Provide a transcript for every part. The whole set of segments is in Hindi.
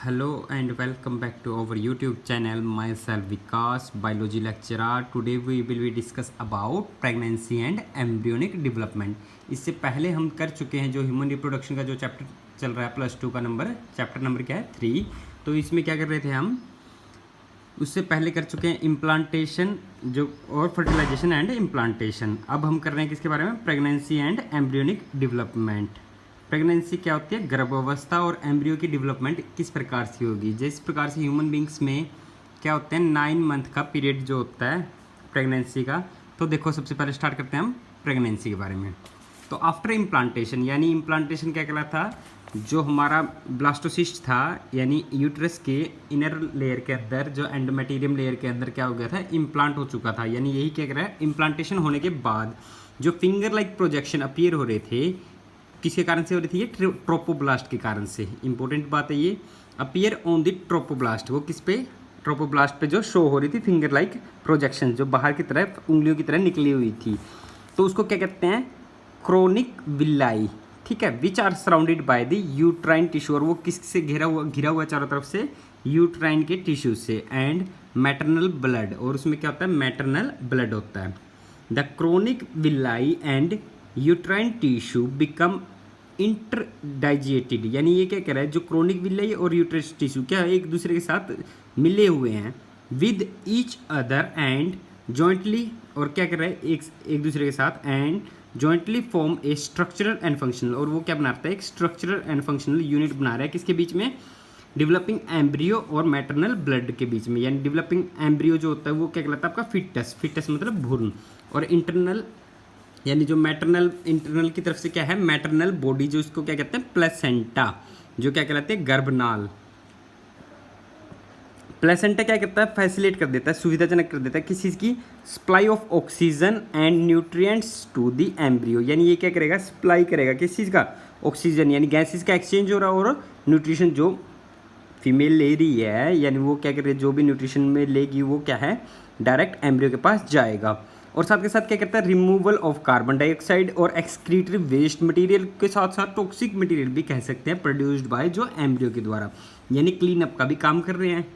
Hello and welcome back to our YouTube channel. Myself Vikas, biology lecturer. Today we will be discuss about pregnancy and embryonic development. इससे पहले हम कर चुके हैं जो ह्यूमन रिप्रोडक्शन का जो चैप्टर चल रहा है +2 का चैप्टर नंबर क्या है 3। तो इसमें क्या कर रहे थे हम, उससे पहले कर चुके हैं इम्प्लांटेशन जो और फर्टिलाइजेशन एंड इम्प्लांटेशन। अब हम कर रहे हैं किसके बारे में, pregnancy and embryonic development. Pregnancy क्या होती है, गर्भावस्था, और एम्ब्रियो की डेवलपमेंट किस प्रकार से होगी। जिस प्रकार से ह्यूमन बींग्स में क्या होते हैं 9 मंथ का पीरियड जो होता है प्रेगनेंसी का। तो देखो सबसे पहले स्टार्ट करते हैं हम प्रेगनेंसी के बारे में। तो आफ्टर इम्प्लांटेशन, यानी इम्प्लांटेशन क्या कहलाता था, जो हमारा ब्लास्टोसिस्ट था यानी यूट्रस के इनर लेयर के अंदर जो एंडोमेटेरियम लेयर के अंदर क्या हो गया था, इम्प्लांट हो चुका था। यानी यही क्या कह रहा है, इम्प्लांटेशन होने के बाद जो फिंगर लाइक प्रोजेक्शन अपीयर हो रहे थे, किसके कारण से हो रही थी, ये ट्रोपोब्लास्ट के कारण से। इंपॉर्टेंट बात है ये, अपीयर ऑन द ट्रोपोब्लास्ट। वो किस पे, ट्रोपोब्लास्ट पे जो शो हो रही थी फिंगर लाइक प्रोजेक्शन, जो बाहर की तरफ उंगलियों की तरह निकली हुई थी। तो उसको क्या कहते हैं, क्रोनिक विलाई, ठीक है, which are surrounded by the uterine tissue. और वो किससे घिरा हुआ चारों तरफ से, यूट्राइन के टिश्यू से, एंड मैटरनल ब्लड। और उसमें क्या होता है, मैटरनल ब्लड होता है। The chronic villi and uterine tissue become interdigitated. यानी ये क्या कह रहा है, जो क्रोनिक विलाई और यूट्रस टिश्यू क्या एक दूसरे के साथ मिले हुए हैं with each other and jointly, और क्या कर रहा है, एक दूसरे के साथ and jointly form a structural and functional. और वो क्या बनाता है, एक स्ट्रक्चरल एंड फंक्शनल यूनिट बना रहा है किसके बीच में, डेवलपिंग एम्ब्रियो और मैटरनल ब्लड के बीच में। यानी डेवलपिंग एम्ब्रियो जो होता है वो क्या कहलाता है आपका फिटस, फिटस मतलब भ्रूण, और इंटरनल यानी जो मैटरनल, इंटरनल की तरफ से क्या है, मैटरनल बॉडी, जो इसको क्या कहते हैं, प्लेसेंटा, जो क्या कहलाते हैं, गर्भनाल। प्लेसेंटा क्या करता है, फैसिलिटेट कर देता है, सुविधाजनक कर देता है किस चीज़ की, supply of oxygen and nutrients to the embryo. यानी ये क्या करेगा, सप्लाई करेगा किस चीज़ का, ऑक्सीजन, यानी गैसेस का एक्सचेंज हो रहा है, और न्यूट्रिशन जो फीमेल ले रही है, यानी वो क्या कर रही है, जो भी न्यूट्रिशन में लेगी वो क्या है, डायरेक्ट एम्ब्रियो के पास जाएगा। और साथ के साथ क्या करता है, रिमूवल ऑफ कार्बन डाइऑक्साइड और एक्सक्रीटरी वेस्ट मटेरियल के साथ साथ टॉक्सिक मटेरियल भी कह सकते हैं, प्रोड्यूस्ड बाय जो एम्ब्रियो के द्वारा, यानी क्लीन अप का भी काम कर रहे हैं।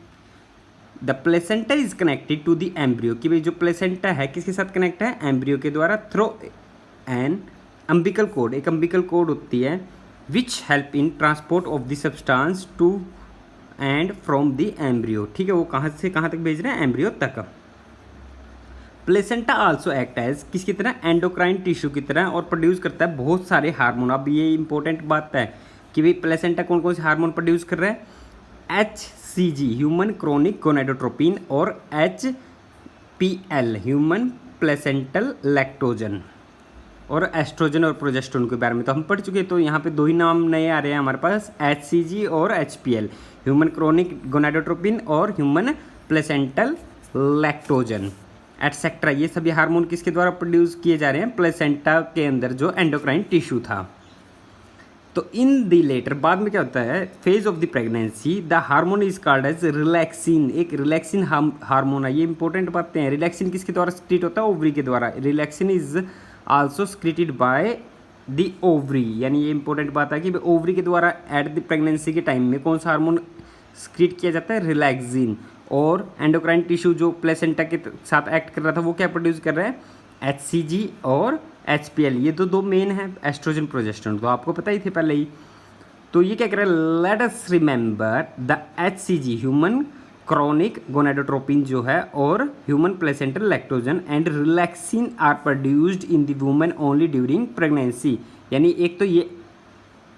The placenta is connected to the embryo, कि भाई जो प्लेसेंटा है किसके साथ कनेक्ट है, एम्ब्रियो के द्वारा, थ्रू एन अम्बिकल कोड, एक अम्बिकल कोड होती है which help in transport of the substance to and from the embryo. ठीक है, वो कहाँ से कहाँ तक भेज रहे हैं, एम्ब्रियो तक। प्लेसेंटा आल्सो एक्ट एज किसकी तरह, एंडोक्राइन टिश्यू की तरह, और प्रोड्यूस करता है बहुत सारे हार्मोन। अब ये इंपॉर्टेंट बात है कि भाई प्लेसेंटा कौन कौन से हार्मोन प्रोड्यूस कर रहा है, HCG ह्यूमन क्रोनिक गोनाडोट्रोपिन, और HPL ह्यूमन प्लेसेंटल लैक्टोजन, और एस्ट्रोजन और प्रोजेस्टेरोन के बारे में तो हम पढ़ चुके हैं। तो यहाँ पे 2 ही नाम नए आ रहे हैं हमारे पास, HCG और HPL, ह्यूमन क्रोनिक गोनाडोट्रोपिन और ह्यूमन प्लेसेंटल लैक्टोजन एटसेट्रा। ये सभी हार्मोन किसके द्वारा प्रोड्यूस किए जा रहे हैं, प्लेसेंटा के अंदर जो एंडोक्राइन टिश्यू था। तो इन द लेटर, बाद में क्या होता है, phase of the pregnancy the hormone is called as relaxin. एक रिलैक्सिन हार्मोन है, ये इंपॉर्टेंट बातें हैं। रिलैक्सिन किसके द्वारा स्क्रीट होता है, ओवरी के द्वारा। Relaxin is also secreted by the ovary, यानी ये इंपॉर्टेंट बात है कि ओवरी के द्वारा एट द प्रेगनेंसी के टाइम में कौन सा हार्मोन स्क्रीट किया जाता है, रिलैक्सिन। और एंडोक्राइन टिश्यू जो प्लेसेंटा के साथ एक्ट कर रहा था वो क्या प्रोड्यूस कर रहा है, HCG और HPL। ये तो 2 मेन है, एस्ट्रोजन प्रोजेस्टेरोन, तो आपको पता ही थे पहले ही। तो ये क्या कर रहा है, let us remember the HCG human chronic gonadotropin जो है, और human placental lactogen and relaxin are produced in the women only during pregnancy. यानी एक तो ये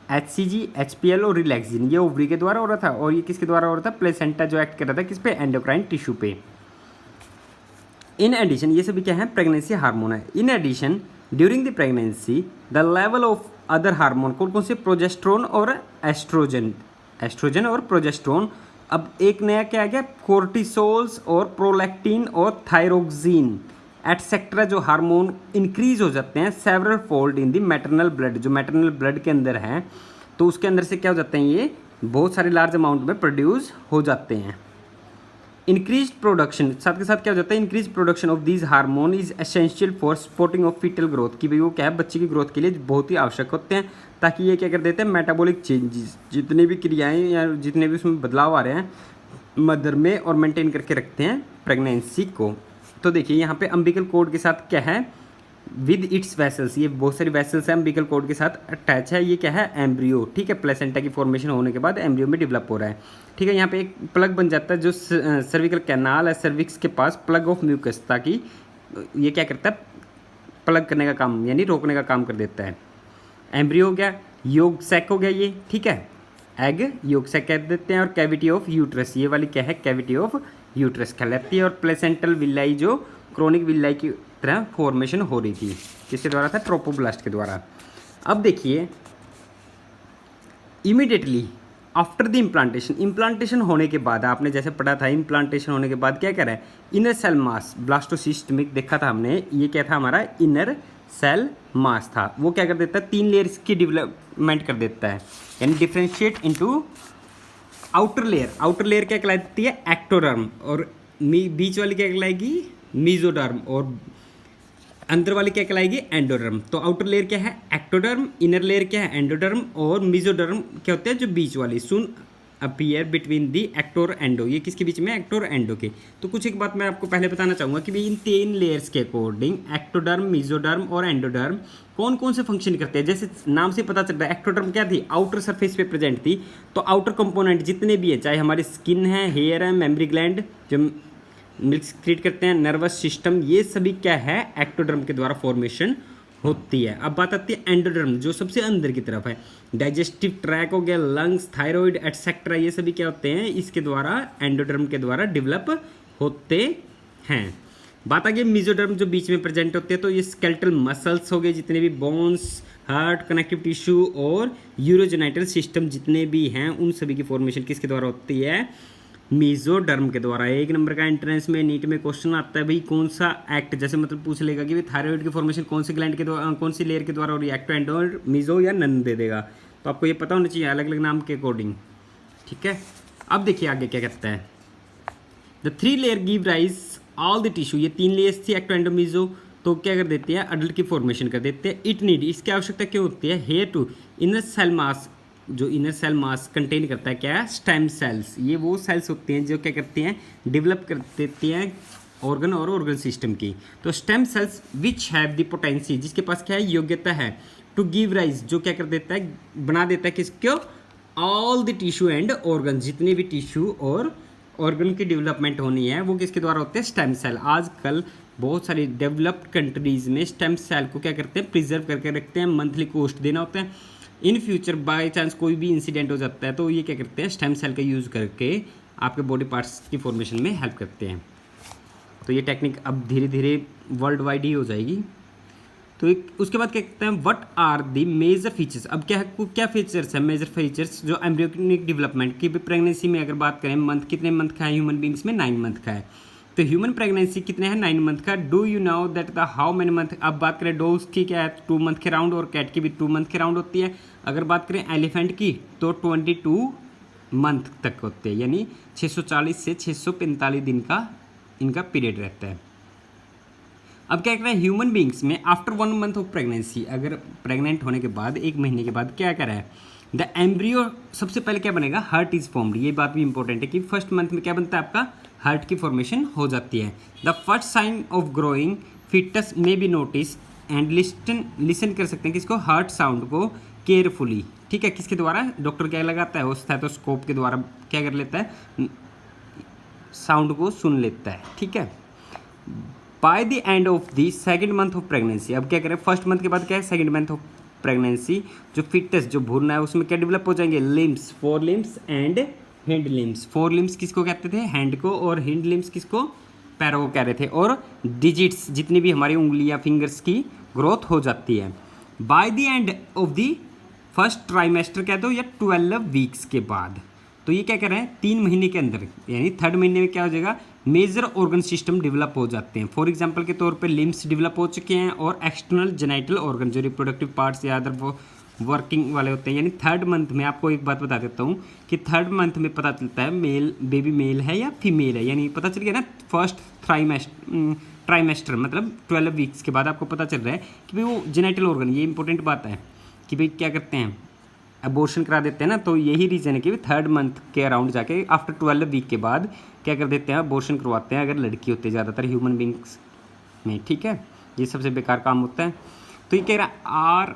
HCG, HPL और रिलैक्सिन ये ओवरी के द्वारा हो रहा था, और ये किसके द्वारा हो रहा था, प्लेसेंटा जो एक्ट कर रहा था किस पे, एंडोक्राइन टिश्यू पे। इन एडिशन, ये सभी क्या है, प्रेगनेंसी हार्मोन है। In addition during the pregnancy the level of other hormone, कौन कौन से, प्रोजेस्टेरोन और एस्ट्रोजन, एस्ट्रोजन और प्रोजेस्टेरोन। अब एक नया क्या आ गया, कोर्टिसोल्स और प्रोलैक्टिन और थायरोक्सिन एटसेट्रा, जो हार्मोन इंक्रीज हो जाते हैं several fold in the maternal blood, जो मैटरनल ब्लड के अंदर है, तो उसके अंदर से क्या हो जाते हैं, ये बहुत सारे लार्ज अमाउंट में प्रोड्यूस हो जाते हैं। इंक्रीज प्रोडक्शन, साथ के साथ क्या हो जाता है, increase production of these hormone is essential for supporting of foetal growth, कि भाई वो क्या है, बच्चे की ग्रोथ के लिए बहुत ही आवश्यक होते हैं, ताकि ये क्या कर देते हैं, मेटाबॉलिक चेंजेस, जितनी भी क्रियाएं या जितने भी उसमें बदलाव आ रहे हैं मदर में, और मेंटेन करके रखते हैं प्रेगनेंसी को। तो देखिए यहाँ पे अम्बिकल कोड के साथ क्या है, विद इट्स वेसल्स, ये बहुत सारी वेसल्स हैं अम्बिकल कोड के साथ अटैच है। ये क्या है, एम्ब्रियो, ठीक है, प्लेसेंटा की फॉर्मेशन होने के बाद एम्ब्रियो में डेवलप हो रहा है, ठीक है। यहाँ पे एक प्लग बन जाता है जो सर्विकल कैनाल है, सर्विक्स के पास प्लग ऑफ म्यूकस, ताकि ये क्या करता है, प्लग करने का काम यानी रोकने का काम कर देता है। एम्ब्रियो हो गया, योग सैक हो गया ये, ठीक है, एग योग सैक कह देते हैं, और कैविटी ऑफ यूट्रस, ये वाली क्या है, कैविटी ऑफ यूट्रस कहलाती है। और प्लेसेंटल विलाई जो क्रोनिक विलाई की तरह फॉर्मेशन हो रही थी, किसके द्वारा था, ट्रोपोब्लास्ट के द्वारा। अब देखिए immediately after the implantation, implantation होने के बाद आपने जैसे पढ़ा था, इम्प्लांटेशन होने के बाद क्या कह रहा है, इनर सेल मास, ब्लास्टोसिस्ट में देखा था हमने, ये क्या था हमारा इनर सेल मास था, वो क्या कर देता है, 3 लेयर्स की डेवलपमेंट कर देता है, यानी differentiate into outer layer. Outer layer क्या कहलाती है, एक्टोडर्म, और बीच वाली क्या कहलाएगी, मीजोडर्म, और अंदर वाली क्या कहलाएगी, एंडोडर्म। तो आउटर लेयर क्या है, एक्टोडर्म, इनर लेयर क्या है, एंडोडर्म, और मीजोडर्म क्या होते हैं, जो बीच वाली, सुन अपीयर बिटवीन दी एक्टोर एंडो, ये किसके बीच में, एक्टोर एंडो के। तो कुछ एक बात मैं आपको पहले बताना चाहूँगा कि भाई इन 3 लेयर्स के अकॉर्डिंग एक्टोडर्म, मीजोडर्म और एंडोडर्म कौन कौन से फंक्शन करते हैं। जैसे नाम से पता चल रहा है, एक्टोडर्म क्या थी, आउटर सरफेस पे प्रेजेंट थी, तो आउटर कंपोनेंट जितने भी है, चाहे हमारी स्किन है, हेयर है, मेमरी ग्लैंड जो मिल्क क्रिएट करते हैं, नर्वस सिस्टम, ये सभी क्या है, एक्टोडर्म के द्वारा फॉर्मेशन होती है। अब बात आती है एंडोडर्म, जो सबसे अंदर की तरफ है, डाइजेस्टिव ट्रैक हो गया, लंग्स, थायराइड एटसेट्रा, ये सभी क्या होते हैं, इसके द्वारा, एंडोडर्म के द्वारा डेवलप होते हैं। बात आ गई मीजोडर्म, जो बीच में प्रेजेंट होते हैं, तो ये स्केलेटल मसल्स हो गए, जितने भी बोन्स, हार्ट, कनेक्टिव टिश्यू और यूरोजेनाइटल सिस्टम जितने भी हैं, उन सभी की फॉर्मेशन किसके द्वारा होती है, मीजोडर्म के द्वारा। 1 नंबर का एंट्रेंस में नीट में क्वेश्चन आता है, भाई कौन सा एक्ट, जैसे मतलब पूछ लेगा कि भाई थायराइड की फॉर्मेशन कौन सी ग्लैंड के द्वारा, कौन सी लेयर के द्वारा हो रही है, एक्टो, एंडो, मीजो या नन दे देगा, तो आपको ये पता होना चाहिए अलग अलग नाम के अकॉर्डिंग, ठीक है। अब देखिए आगे क्या कहता है, the 3 layer give rise all the tissue, ये 3 लेयर्स थी एक्टो, एंडो, मीजो, तो क्या कर देते हैं, अडल्ट की फॉर्मेशन कर देते हैं। इट नीड, इसकी आवश्यकता क्यों होती है, here to inner cell mass, जो इनर सेल मास कंटेन करता है क्या है, स्टेम सेल्स, ये वो सेल्स होती हैं जो क्या करती हैं, डेवलप कर देती हैं ऑर्गन और ऑर्गन सिस्टम की। तो stem cells which have the potency, जिसके पास क्या है, योग्यता है, टू गिव राइज, जो क्या कर देता है, बना देता है किसको, all the tissue and organ, जितने भी टिश्यू और ऑर्गन की डेवलपमेंट होनी है वो किसके द्वारा होते हैं, स्टेम सेल। आजकल बहुत सारी डेवलप्ड कंट्रीज में स्टेम सेल को क्या करते हैं, प्रिजर्व करके रखते हैं, मंथली कॉस्ट देना होता है। इन फ्यूचर बाय चांस कोई भी इंसिडेंट हो जाता है तो ये क्या करते हैं, स्टेम सेल का यूज़ करके आपके बॉडी पार्ट्स की फॉर्मेशन में हेल्प करते हैं। तो ये टेक्निक अब धीरे धीरे वर्ल्ड वाइड ही हो जाएगी। तो उसके बाद क्या कहते हैं, what are the major features, अब क्या फीचर्स है, मेजर फीचर्स जो एम्ब्रियोनिक डेवलपमेंट की प्रेगनेंसी में अगर बात करें, मंथ कितने मंथ का है ह्यूमन बींग्स में, 9 मंथ का है। तो ह्यूमन प्रेगनेंसी कितने हैं, 9 मंथ का। Do you know that the how many month, अब बात करें डॉग्स की क्या है, 2 मंथ के राउंड, और कैट की भी 2 मंथ के राउंड होती है। अगर बात करें एलिफेंट की तो 22 मंथ तक होते हैं, यानी 640 से 645 दिन का इनका पीरियड रहता है। अब क्या कहते हैं, ह्यूमन बींग्स में आफ्टर 1 मंथ ऑफ प्रेगनेंसी, अगर प्रेग्नेंट होने के बाद 1 महीने के बाद क्या करा है, द एम्ब्रियो, सबसे पहले क्या बनेगा, हार्ट इज फॉर्म्ड। ये बात भी इंपॉर्टेंट है कि फर्स्ट मंथ में क्या बनता है, आपका हार्ट की फॉर्मेशन हो जाती है। The first sign of growing foetus may be notice and listen कर सकते हैं किसको, हार्ट साउंड को केयरफुली, ठीक है। किसके द्वारा, डॉक्टर क्या लगाता है, उस स्टेथोस्कोप के द्वारा क्या कर लेता है, साउंड को सुन लेता है, ठीक है। Bye the end of the 2nd month of pregnancy, अब क्या करें, फर्स्ट मंथ के बाद क्या है, 2nd मंथ ऑफ प्रेगनेंसी, जो फिटस जो भ्रूण है उसमें क्या डेवलप हो जाएंगे, limbs, 4 limbs and hind limbs. 4 limbs किसको कहते थे, हैंड को, और हिंड लिम्स किसको, पैरों को कह रहे थे, और डिजिट्स जितनी भी हमारी उंगलियां, फिंगर्स की ग्रोथ हो जाती है। Bye the end of the first trimester कहते हो या 12 वीक्स के बाद, तो ये क्या कह रहे हैं, 3 महीने के अंदर, यानी 3rd महीने में क्या हो जाएगा, मेजर ऑर्गन सिस्टम डेवलप हो जाते हैं। फॉर एग्जांपल के तौर पे लिम्स डेवलप हो चुके हैं, और एक्सटर्नल जेनाइटल ऑर्गन जो रिप्रोडक्टिव पार्ट्स या अदर वर्किंग वाले होते हैं, यानी थर्ड मंथ में आपको एक बात बता देता हूँ कि थर्ड मंथ में पता चलता है मेल बेबी मेल है या फीमेल है, यानी पता चल गया ना। फर्स्ट ट्राइमेस्टर मतलब 12 वीक्स के बाद आपको पता चल रहा है कि भाई वो जेनेटल ऑर्गन, ये इंपॉर्टेंट बात है कि भाई क्या करते हैं, अबॉर्शन करा देते हैं ना। तो यही रीज़न है कि थर्ड मंथ के अराउंड जाके आफ्टर 12 वीक के बाद क्या कर देते हैं, अबॉर्शन करवाते हैं अगर लड़की होती है ज़्यादातर ह्यूमन बींग्स में, ठीक है। ये सबसे बेकार काम होता है। तो ये कह रहा है आर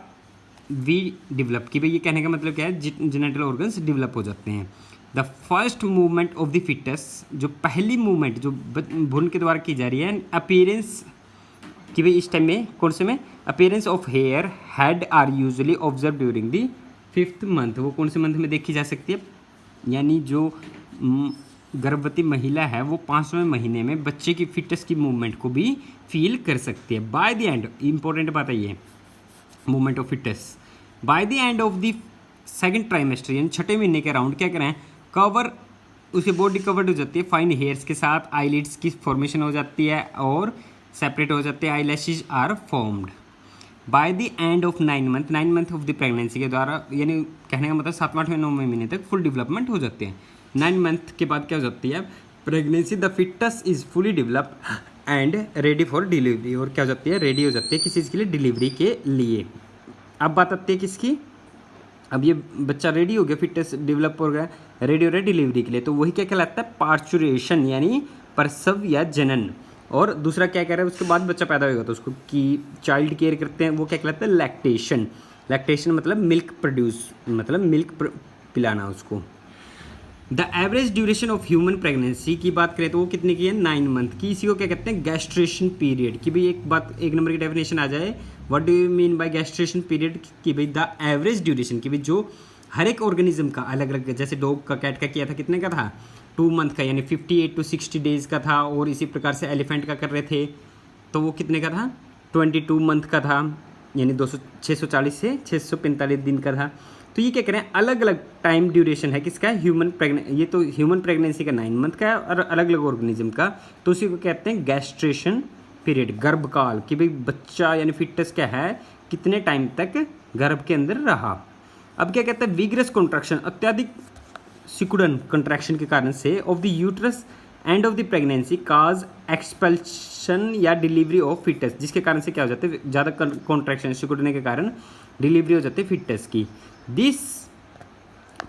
वी डेवलप, कि भाई ये कहने का मतलब क्या है, जेनेटल ऑर्गन्स डेवलप हो जाते हैं। The first movement of the foetus, जो पहली मूवमेंट जो भ्रूण के द्वारा की जा रही है, अपीयरेंस कि भाई इस टाइम में कौन से में, appearance of hair head are usually observe during the 5th month. वो कौन से मंथ में देखी जा सकती है, यानी जो गर्भवती महिला है वो 5वें महीने में बच्चे की फिटस की मूवमेंट को भी फील कर सकती है। बाय द एंड, इंपॉर्टेंट बात है ये movement of foetus, by the end of the second trimester यानी छठे महीने के अराउंड क्या करें, कवर उसकी बॉडी कवर्ड हो जाती है फाइन हेयर्स के साथ, आईलिड्स की फॉर्मेशन हो जाती है और सेपरेट हो जाते हैं, eyelashes are formed. By the end of 9 month, 9 month of the pregnancy के द्वारा, यानी कहने का मतलब 7वें 8वें 9वें महीने तक फुल डेवलपमेंट हो जाते हैं। 9 मंथ के बाद क्या हो जाती है, pregnancy the foetus is fully develop and ready for delivery, और क्या हो जाती है, रेडी हो जाती है किसी चीज़ के लिए, डिलीवरी के लिए। अब बात आती है किसकी, अब ये बच्चा रेडी हो गया, फिटनेस डेवलप हो गया, रेडी हो रहा है डिलीवरी के लिए, तो वही क्या कहलाता है, पार्चुरेशन यानी प्रसव या जनन। और दूसरा क्या कह रहा है, उसके बाद बच्चा पैदा होगा तो उसको कि चाइल्ड केयर करते हैं, वो क्या कहलाता है, लैक्टेशन। लैक्टेशन मतलब मिल्क प्रोड्यूस, मतलब मिल्क पिलाना उसको। The average duration of human pregnancy की बात करें तो वो कितने की है, 9 मंथ की। इसी को क्या कहते हैं, गैस्ट्रेशन पीरियड। कि भाई एक बात, एक नंबर की डेफिनेशन आ जाए, what do you mean by gestation period, कि भाई द एवरेज ड्यूरेशन, कि भाई जो हर एक ऑर्गेनिज्म का अलग अलग, जैसे डॉग का, कैट का किया था, कितने का था, 2 मंथ का, यानी 58 to 60 डेज का था। और इसी प्रकार से एलिफेंट का कर रहे थे तो वो कितने का था, 22 मंथ का था, यानी 640 से 645 दिन का था। तो ये क्या करें, अलग अलग टाइम ड्यूरेशन है किसका, ह्यूमन ये तो ह्यूमन प्रेगनेंसी का 9 मंथ का है और अलग अलग ऑर्गेनिज्म का, तो उसी को कहते हैं गैस्ट्रेशन पीरियड, गर्भकाल। कि भाई बच्चा यानी फिटस क्या है, कितने टाइम तक गर्भ के अंदर रहा। अब क्या कहते हैं, विग्रस कॉन्ट्रैक्शन, अत्यधिक सिकुड़न कंट्रैक्शन के कारण से of the uterus and of the pregnancy cause expulsion या डिलीवरी ऑफ फिटस, जिसके कारण से क्या हो जाता है, ज़्यादा कॉन्ट्रैक्शन सिकुड़ने के कारण डिलीवरी हो जाती है फिटस की। दिस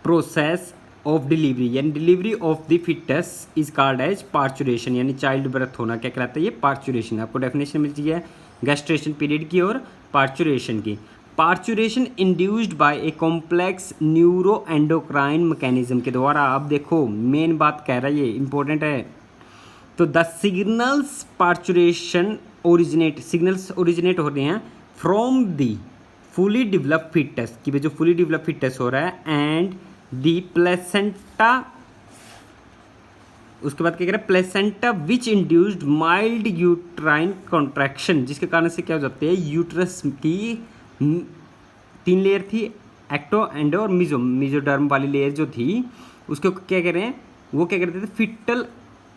प्रोसेस ऑफ डिलीवरी यानी delivery of the foetus is called as parturition, यानी चाइल्ड बर्थ होना क्या कहलाता है, ये पार्चुरेशन। आपको डेफिनेशन मिल गई है गैस्ट्रेशन पीरियड की और पार्चुरेशन की। Parturition induced by a complex neuro endocrine mechanism के द्वारा। अब देखो मेन बात कह रहा है, ये इंपॉर्टेंट है। तो the signals parturition originate, signals originate हो रहे हैं from the fully develop foetus, कि भाई जो फुली डेवलप फिटस हो रहा है, एंड दी प्लेसेंटा, उसके बाद क्या कह रहा है, प्लेसेंटा विच इंड्यूस्ड माइल्ड यूट्राइन कॉन्ट्रैक्शन, जिसके कारण से क्या हो जाते हैं, यूट्रस की 3 लेयर थी, एक्टो एंडो और मीजोडर्म वाली लेयर जो थी उसको क्या कह रहे हैं, वो क्या करते थे, फिटल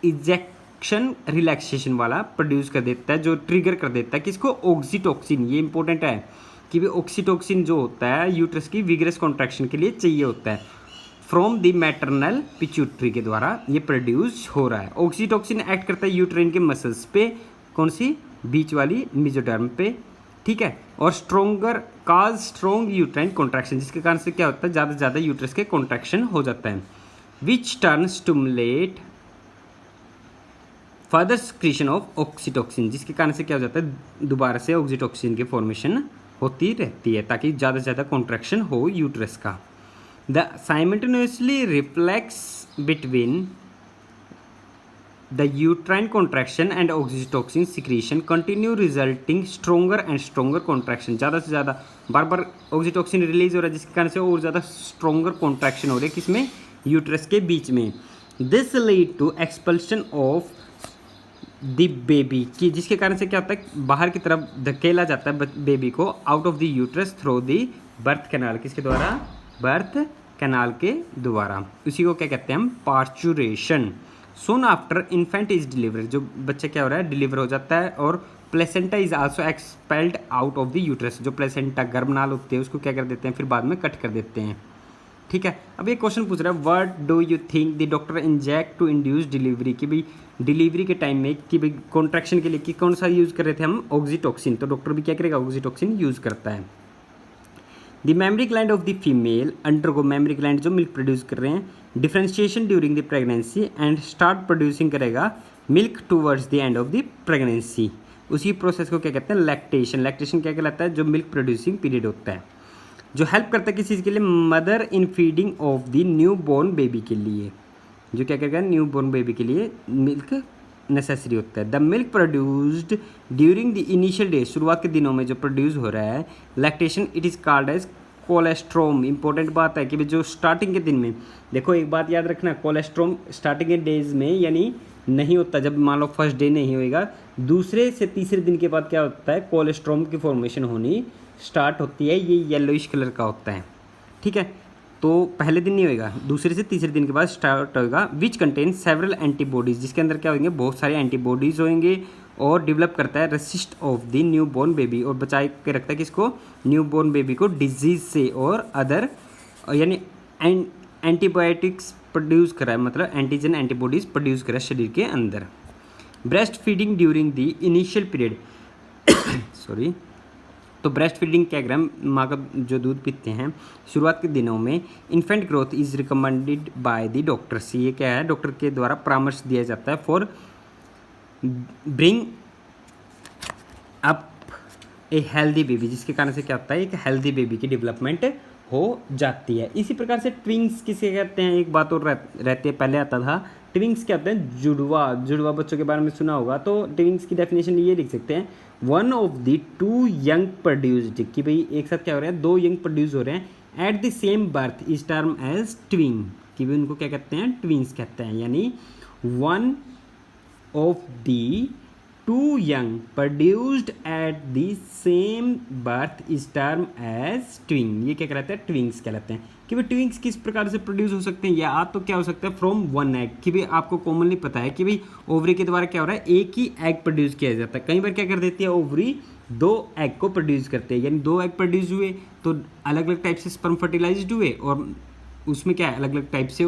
इजेक्शन रिलैक्सेशन वाला प्रोड्यूस कर देता है, जो ट्रिगर कर देता है किसको, ऑक्सीटोक्सिन। ये इंपॉर्टेंट है कि भाई ऑक्सीटोक्सिन जो होता है यूट्रस की विग्रस कॉन्ट्रैक्शन के लिए चाहिए होता है, फ्रॉम द मैटरनल पिट्यूटरी के द्वारा ये प्रोड्यूस हो रहा है। ऑक्सीटोक्सिन एक्ट करता है यूट्राइन के मसल्स पे, कौन सी, बीच वाली मीजोडर्म पे, ठीक है। और स्ट्रॉन्ग यूट्राइन कॉन्ट्रैक्शन, जिसके कारण से क्या होता है, ज़्यादा से ज़्यादा यूट्रस के कॉन्ट्रैक्शन हो जाता है, विच turn stimulate further secretion of oxytocin, जिसके कारण से क्या हो जाता है, दोबारा से ऑक्सीटोक्सिन की फॉर्मेशन होती रहती है ताकि ज़्यादा से ज़्यादा कॉन्ट्रैक्शन हो यूट्रस का। The simultaneously reflex between the uterine contraction and oxytocin secretion continue resulting stronger and stronger contraction, ज़्यादा से ज़्यादा बार बार ऑक्सीटोक्सिन रिलीज हो रहा है, जिसके कारण से और ज़्यादा स्ट्रोंगर कॉन्ट्रैक्शन हो रही है किसमें, यूट्रस के बीच में। This lead to expulsion of the baby, की जिसके कारण से क्या होता है, बाहर की तरफ धकेला जाता है बेबी को out of the uterus through the birth canal, किसके द्वारा, बर्थ कैनाल के द्वारा। उसी को क्या कहते हैं हम, parturition. Soon after infant is deliver, जो बच्चा क्या हो रहा है, डिलीवर हो जाता है, और placenta is also expelled out of the uterus. जो प्लेसेंटा गर्भनाल होते हैं उसको क्या कर देते हैं, फिर बाद में कट कर देते हैं। ठीक है, अब ये क्वेश्चन पूछ रहा है what do you think the doctor inject to induce delivery, कि भाई डिलीवरी के टाइम में कि भाई कॉन्ट्रैक्शन के लिए कि कौन सा यूज़ कर रहे थे हम, ऑक्सीटोक्सिन। तो डॉक्टर भी क्या करेगा, ऑक्सीटोक्सिन यूज़ करता है। The mammary gland of the female undergo, mammary gland जो मिल्क प्रोड्यूस कर रहे हैं, differentiation during the pregnancy and start producing करेगा milk towards the end of the pregnancy. उसी प्रोसेस को क्या कहते हैं, लैक्टेशन। लैक्टेशन क्या कहलाता है, जो मिल्क प्रोड्यूसिंग पीरियड होता है, जो हेल्प करता है किस चीज़ के लिए, mother in feeding of the new born baby के लिए। जो क्या करेगा, न्यू बॉर्न बेबी के लिए मिल्क नेसेसरी होता है। The milk produced during the initial day, शुरुआत के दिनों में जो प्रोड्यूस हो रहा है lactation, it is called as colostrum. Important बात है कि जो स्टार्टिंग के दिन में, देखो एक बात याद रखना, कोलेस्ट्रोम स्टार्टिंग के डेज में यानी नहीं होता, जब मान लो फर्स्ट डे नहीं होएगा, दूसरे से तीसरे दिन के बाद क्या होता है, कोलेस्ट्रोम की फॉर्मेशन होनी स्टार्ट होती है। ये येलोइश कलर का होता है। ठीक है, तो पहले दिन नहीं होएगा, दूसरे से तीसरे दिन के बाद स्टार्ट होएगा। विच कंटेन सेवरल एंटीबॉडीज़, जिसके अंदर क्या होंगे, बहुत सारे एंटीबॉडीज़ होंगे, और डेवलप करता है resist of the new born baby, और बचा के रखता है किसको, न्यू बॉर्न बेबी को डिजीज़ से, और अदर यानी एंटीबायोटिक्स प्रोड्यूस करा है, मतलब एंटीजन एंटीबॉडीज़ प्रोड्यूस करा है शरीर के अंदर। Breast feeding during the initial period sorry, तो ब्रेस्ट फीडिंग क्या करें, माँ का जो दूध पीते हैं शुरुआत के दिनों में, infant growth is recommended by the doctors. ये क्या है, डॉक्टर के द्वारा परामर्श दिया जाता है for bring up a healthy baby, जिसके कारण से क्या होता है, एक हेल्दी बेबी की डेवलपमेंट हो जाती है। इसी प्रकार से ट्विंग्स किसे कहते हैं, एक बात और रहती है, पहले आता था ट्विंग्स क्या होते हैं, जुड़वा। जुड़वा बच्चों के बारे में सुना होगा, तो ट्विंग्स की डेफिनेशन ये लिख सकते हैं, one of the two young produced, कि भाई एक साथ क्या हो रहा है, दो यंग प्रोड्यूस हो रहे हैं at the same birth is term as twin, कि भाई उनको क्या कहते हैं, ट्विंग्स कहते हैं। यानी one of the two young produced at the same birth is term as twin. ये क्या कहलाता है, ट्विंग्स कहलाते हैं। कि भाई ट्विंग्स किस प्रकार से प्रोड्यूस हो सकते हैं, या तो क्या हो सकता है फ्रॉम वन एग, कि भाई आपको कॉमनली पता है कि भाई ओवरी के द्वारा क्या हो रहा है, एक ही एग प्रोड्यूस किया जाता है। कई बार क्या कर देती है ओवरी, दो एग को प्रोड्यूस करते हैं, यानी दो एग प्रोड्यूस हुए तो अलग अलग टाइप से स्पर्म फर्टिलाइज्ड हुए, और उसमें क्या है, अलग अलग टाइप से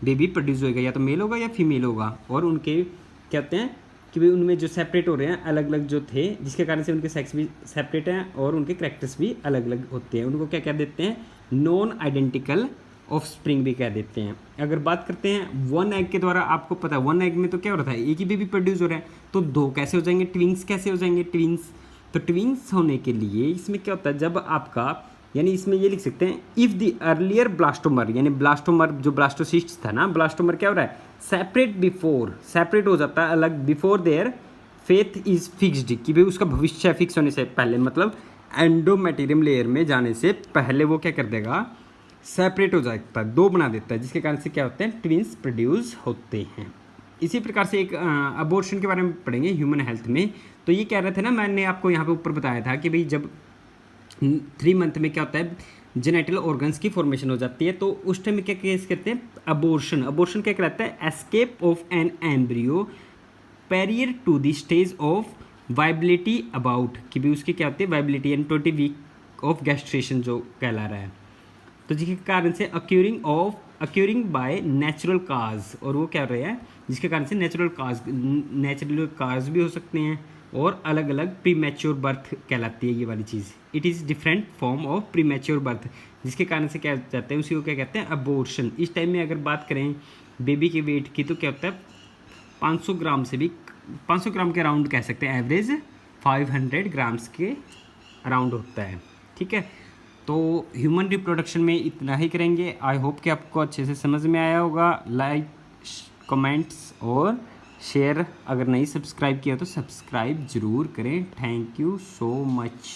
बेबी प्रोड्यूस होएगा, या तो मेल होगा या फीमेल होगा, और उनके क्या होते हैं कि भाई उनमें जो सेपरेट हो रहे हैं अलग अलग जो थे, जिसके कारण से उनके सेक्स भी सेपरेट हैं और उनके कैरेक्टर्स भी अलग अलग होते हैं। उनको क्या कह देते हैं, नॉन आइडेंटिकल ऑफ स्प्रिंग भी कह देते हैं। अगर बात करते हैं वन एग के द्वारा, आपको पता है वन एग में तो क्या हो रहा था, एक ही बेबी प्रोड्यूस हो रहा है, तो दो कैसे हो जाएंगे, ट्विंग्स कैसे हो जाएंगे, ट्विंग्स। तो ट्विंग्स होने के लिए इसमें क्या होता है, जब आपका यानी इसमें ये लिख सकते हैं, इफ़ द अर्लियर ब्लास्टोमर, यानी ब्लास्टोमर जो ब्लास्टोसिस्ट था ना, ब्लास्टोमर क्या हो रहा है, सेपरेट बिफोर, सेपरेट हो जाता है अलग, before their faith is fixed, कि भाई उसका भविष्य फिक्स होने से पहले, मतलब एंडोमेटेरियम लेयर में जाने से पहले वो क्या कर देगा, सेपरेट हो जाता है, दो बना देता है, जिसके कारण से क्या होते हैं, ट्विंस प्रोड्यूस होते हैं। इसी प्रकार से एक अबॉर्शन के बारे में पढ़ेंगे ह्यूमन हेल्थ में। तो ये कह रहे थे ना, मैंने आपको यहाँ पे ऊपर बताया था कि भाई जब 3 मंथ में क्या होता है, जेनेटल ऑर्गन्स की फॉर्मेशन हो जाती है, तो उस टाइम में क्या केस करते हैं, अबॉर्शन। अबॉर्शन क्या कहलाता है, escape of an embryo prior to the stage of viability about, कि भी उसकी क्या होती है, वाइबिलिटी यानी 20 वीक ऑफ गैस्ट्रेशन जो कहला रहा है, तो जिसके कारण से अक्यूरिंग बाय नेचुरल काज, और वो क्या रहे हैं, जिसके कारण से नेचुरल काज भी हो सकते हैं, और अलग अलग प्रीमैच्योर बर्थ कहलाती है ये वाली चीज़। It is different form of premature birth, जिसके कारण से क्या जाते हैं, उसी को क्या कहते हैं, अबॉर्शन। इस टाइम में अगर बात करें बेबी के वेट की, तो क्या होता है, 500 ग्राम से भी 500 ग्राम के अराउंड कह सकते हैं, एवरेज 500 ग्राम्स के अराउंड होता है। ठीक है, तो ह्यूमन रिप्रोडक्शन में इतना ही करेंगे। आई होप कि आपको अच्छे से समझ में आया होगा। लाइक, कमेंट्स और शेयर, अगर नहीं सब्सक्राइब किया तो सब्सक्राइब ज़रूर करें। Thank you so much.